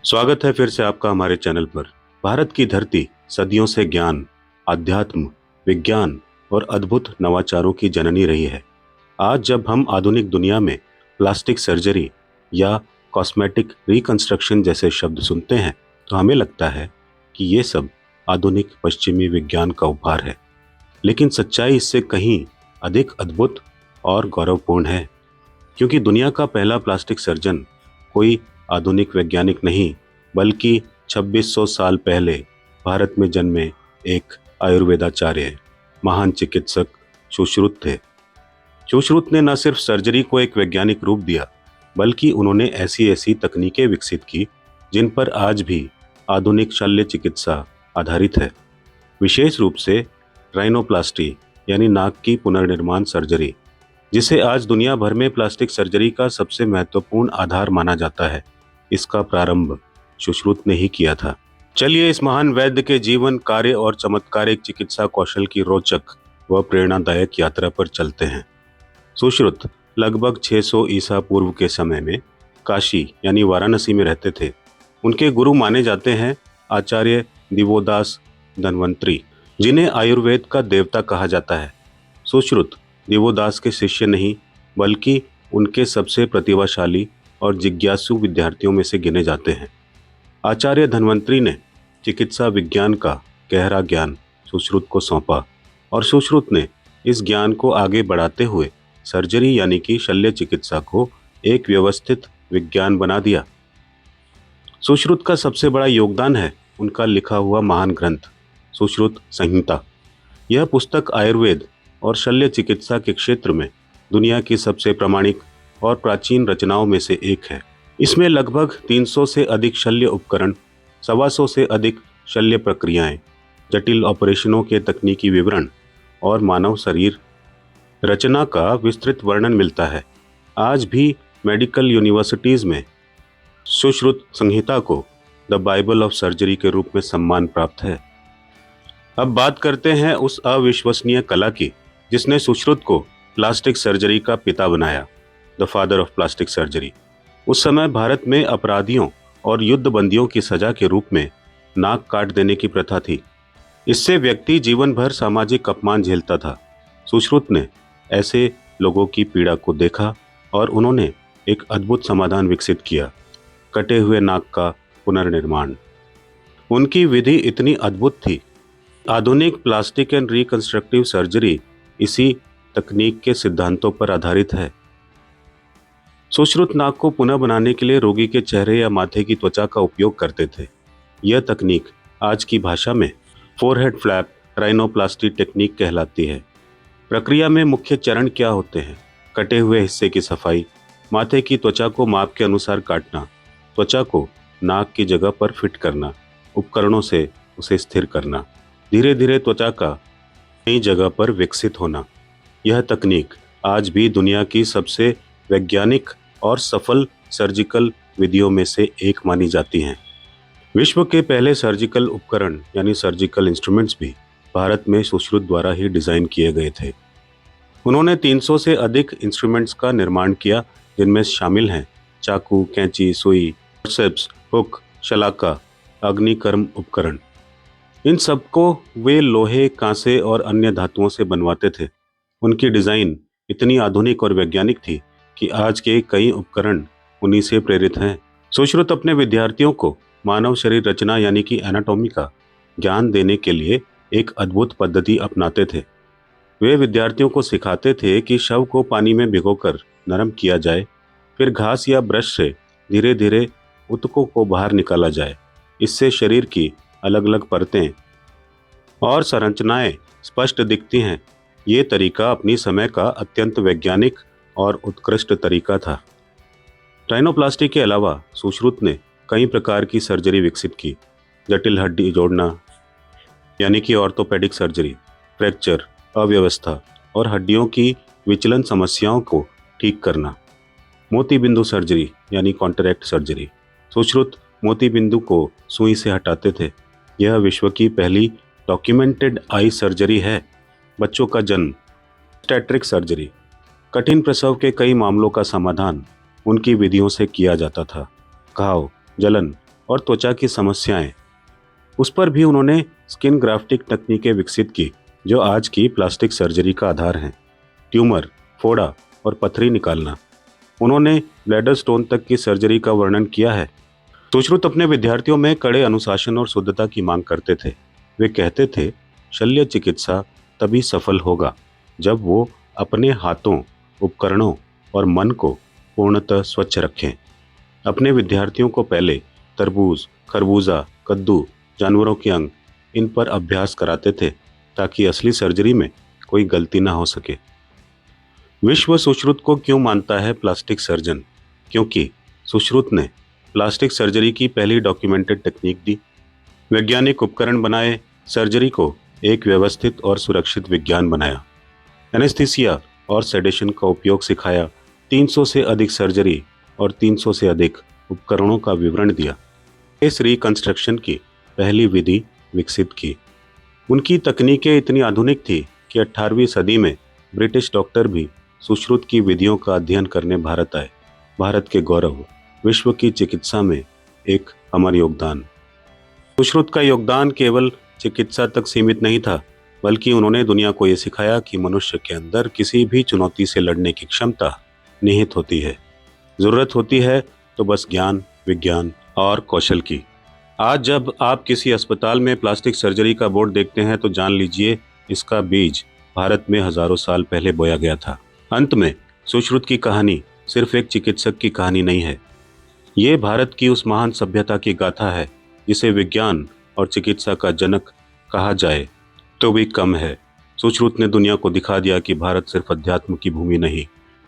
स्वागत है फिर से आपका हमारे चैनल पर। भारत की धरती सदियों से ज्ञान, आध्यात्म, विज्ञान और अद्भुत नवाचारों की जननी रही है। आज जब हम आधुनिक दुनिया में प्लास्टिक सर्जरी या कॉस्मेटिक रिकंस्ट्रक्शन जैसे शब्द सुनते हैं, तो हमें लगता है कि ये सब आधुनिक पश्चिमी विज्ञान का उपहार है। लेकिन सच्चाई इससे कहीं अधिक अद्भुत और गौरवपूर्ण है, क्योंकि दुनिया का पहला प्लास्टिक सर्जन कोई आधुनिक वैज्ञानिक नहीं, बल्कि 2600 साल पहले भारत में जन्मे एक आयुर्वेदाचार्य, महान चिकित्सक सुश्रुत थे। सुश्रुत ने न सिर्फ सर्जरी को एक वैज्ञानिक रूप दिया, बल्कि उन्होंने ऐसी ऐसी तकनीकें विकसित की जिन पर आज भी आधुनिक शल्य चिकित्सा आधारित है। विशेष रूप से राइनोप्लास्टी यानी नाक की पुनर्निर्माण सर्जरी, जिसे आज दुनिया भर में प्लास्टिक सर्जरी का सबसे महत्वपूर्ण आधार माना जाता है, इसका प्रारंभ सुश्रुत ने ही किया था। चलिए इस महान वैद्य के जीवन, कार्य और चमत्कारिक चिकित्सा कौशल की रोचक व प्रेरणादायक यात्रा पर चलते हैं। सुश्रुत लगभग 600 ईसा पूर्व के समय में काशी यानी वाराणसी में रहते थे। उनके गुरु माने जाते हैं आचार्य दिवोदास धन्वंतरी, जिन्हें आयुर्वेद का देवता कहा जाता है। सुश्रुत दिवोदास के शिष्य नहीं, बल्कि उनके सबसे प्रतिभाशाली और जिज्ञासु विद्यार्थियों में से गिने जाते हैं। आचार्य धन्वंतरी ने चिकित्सा विज्ञान का गहरा ज्ञान सुश्रुत को सौंपा और सुश्रुत ने इस ज्ञान को आगे बढ़ाते हुए सर्जरी यानी कि शल्य चिकित्सा को एक व्यवस्थित विज्ञान बना दिया। सुश्रुत का सबसे बड़ा योगदान है उनका लिखा हुआ महान ग्रंथ सुश्रुत संहिता। यह पुस्तक आयुर्वेद और शल्य चिकित्सा के क्षेत्र में दुनिया की सबसे प्रामाणिक और प्राचीन रचनाओं में से एक है। इसमें लगभग 300 से अधिक शल्य उपकरण, 125 से अधिक शल्य प्रक्रियाएं, जटिल ऑपरेशनों के तकनीकी विवरण और मानव शरीर रचना का विस्तृत वर्णन मिलता है। आज भी मेडिकल यूनिवर्सिटीज में सुश्रुत संहिता को द बाइबल ऑफ सर्जरी के रूप में सम्मान प्राप्त है। अब बात करते हैं उस अविश्वसनीय कला की जिसने सुश्रुत को प्लास्टिक सर्जरी का पिता बनाया, the father of plastic surgery. उस समय भारत में अपराधियों और युद्ध बंदियों की सजा के रूप में नाक काट देने की प्रथा थी। इससे व्यक्ति जीवन भर सामाजिक अपमान झेलता था। सुश्रुत ने ऐसे लोगों की पीड़ा को देखा और उन्होंने एक अद्भुत समाधान विकसित किया, कटे हुए नाक का पुनर्निर्माण। उनकी विधि इतनी अद्भुत थी। आधुनिक प्लास्टिक एंड रिकंस्ट्रक्टिव सर्जरी इसी तकनीक के सिद्धांतों पर आधारित है। सुश्रुत नाक को पुनः बनाने के लिए रोगी के चेहरे या माथे की त्वचा का उपयोग करते थे। यह तकनीक आज की भाषा में फोरहेड फ्लैप राइनोप्लास्टी टेक्निक कहलाती है। प्रक्रिया में मुख्य चरण क्या होते हैं? कटे हुए हिस्से की सफाई, माथे की त्वचा को माप के अनुसार काटना, त्वचा को नाक की जगह पर फिट करना, उपकरणों से उसे स्थिर करना, धीरे धीरे त्वचा का नई जगह पर विकसित होना। यह तकनीक आज भी दुनिया की सबसे वैज्ञानिक और सफल सर्जिकल विधियों में से एक मानी जाती हैं। विश्व के पहले सर्जिकल उपकरण यानी सर्जिकल इंस्ट्रूमेंट्स भी भारत में सुश्रुत द्वारा ही डिजाइन किए गए थे। उन्होंने 300 से अधिक इंस्ट्रूमेंट्स का निर्माण किया, जिनमें शामिल हैं चाकू, कैंची, सुई, फॉर्सेप्स, हुक, शलाका, अग्निकर्म उपकरण। इन सबको वे लोहे, कांसे और अन्य धातुओं से बनवाते थे। उनकी डिजाइन इतनी आधुनिक और वैज्ञानिक थी कि आज के कई उपकरण उन्हीं से प्रेरित हैं। सुश्रुत अपने विद्यार्थियों को मानव शरीर रचना यानी कि एनाटॉमी का ज्ञान देने के लिए एक अद्भुत पद्धति अपनाते थे। वे विद्यार्थियों को सिखाते थे कि शव को पानी में भिगोकर नरम किया जाए, फिर घास या ब्रश से धीरे धीरे ऊतकों को बाहर निकाला जाए। इससे शरीर की अलग अलग परतें और संरचनाएं स्पष्ट दिखती हैं। ये तरीका अपनी समय का अत्यंत वैज्ञानिक और उत्कृष्ट तरीका था। राइनोप्लास्टी के अलावा सुश्रुत ने कई प्रकार की सर्जरी विकसित की। जटिल हड्डी जोड़ना यानी कि ऑर्थोपेडिक सर्जरी, फ्रैक्चर, अव्यवस्था और हड्डियों की विचलन समस्याओं को ठीक करना। मोती बिंदु सर्जरी यानी कॉन्ट्रैक्ट सर्जरी। सुश्रुत मोती बिंदु को सुई से हटाते थे। यह विश्व की पहली डॉक्यूमेंटेड आई सर्जरी है। बच्चों का जन्म, स्टैट्रिक सर्जरी, कठिन प्रसव के कई मामलों का समाधान उनकी विधियों से किया जाता था। घाव, जलन और त्वचा की समस्याएं, उस पर भी उन्होंने स्किन ग्राफ्टिंग तकनीकें विकसित की जो आज की प्लास्टिक सर्जरी का आधार हैं। ट्यूमर, फोड़ा और पथरी निकालना, उन्होंने ब्लैडर स्टोन तक की सर्जरी का वर्णन किया है। सुश्रुत अपने विद्यार्थियों में कड़े अनुशासन और शुद्धता की मांग करते थे। वे कहते थे, शल्य चिकित्सा तभी सफल होगा जब वो अपने हाथों, उपकरणों और मन को पूर्णतः स्वच्छ रखें। अपने विद्यार्थियों को पहले तरबूज, खरबूजा, कद्दू, जानवरों के अंग, इन पर अभ्यास कराते थे ताकि असली सर्जरी में कोई गलती ना हो सके। विश्व सुश्रुत को क्यों मानता है प्लास्टिक सर्जन? क्योंकि सुश्रुत ने प्लास्टिक सर्जरी की पहली डॉक्यूमेंटेड टेक्निक दी, वैज्ञानिक उपकरण बनाए, सर्जरी को एक व्यवस्थित और सुरक्षित विज्ञान बनाया, एनेस्थीसिया और सेडेशन का उपयोग सिखाया, 300 से अधिक सर्जरी और 300 से अधिक उपकरणों का विवरण दिया, इस रिकंस्ट्रक्शन की पहली विधि विकसित की। उनकी तकनीकें इतनी आधुनिक थी कि 18वीं सदी में ब्रिटिश डॉक्टर भी सुश्रुत की विधियों का अध्ययन करने भारत आए। भारत के गौरव, विश्व की चिकित्सा में एक अमर योगदान। सुश्रुत का योगदान केवल चिकित्सा तक सीमित नहीं था, बल्कि उन्होंने दुनिया को यह सिखाया कि मनुष्य के अंदर किसी भी चुनौती से लड़ने की क्षमता निहित होती है। जरूरत होती है तो बस ज्ञान, विज्ञान और कौशल की। आज जब आप किसी अस्पताल में प्लास्टिक सर्जरी का बोर्ड देखते हैं तो जान लीजिए इसका बीज भारत में हजारों साल पहले बोया गया था। अंत में सुश्रुत की कहानी सिर्फ एक चिकित्सक की कहानी नहीं है, ये भारत की उस महान सभ्यता की गाथा है जिसे विज्ञान और चिकित्सा का जनक कहा जाए तो भी कम है। सुश्रुत ने दुनिया को दिखा दिया कि भारत सिर्फ अध्यात्म की भूमि नहीं,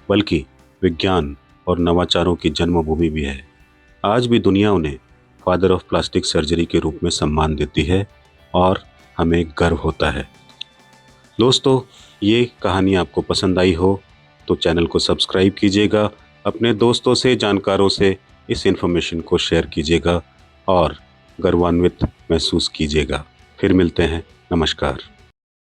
बल्कि विज्ञान और नवाचारों की जन्मभूमि भी है। आज भी दुनिया उन्हें फादर ऑफ प्लास्टिक सर्जरी के रूप में सम्मान देती है और हमें गर्व होता है। दोस्तों, ये कहानी आपको पसंद आई हो तो चैनल को सब्सक्राइब कीजिएगा, अपने दोस्तों से, जानकारों से इस इन्फॉर्मेशन को शेयर कीजिएगा और गर्वान्वित महसूस कीजिएगा। फिर मिलते हैं। नमस्कार।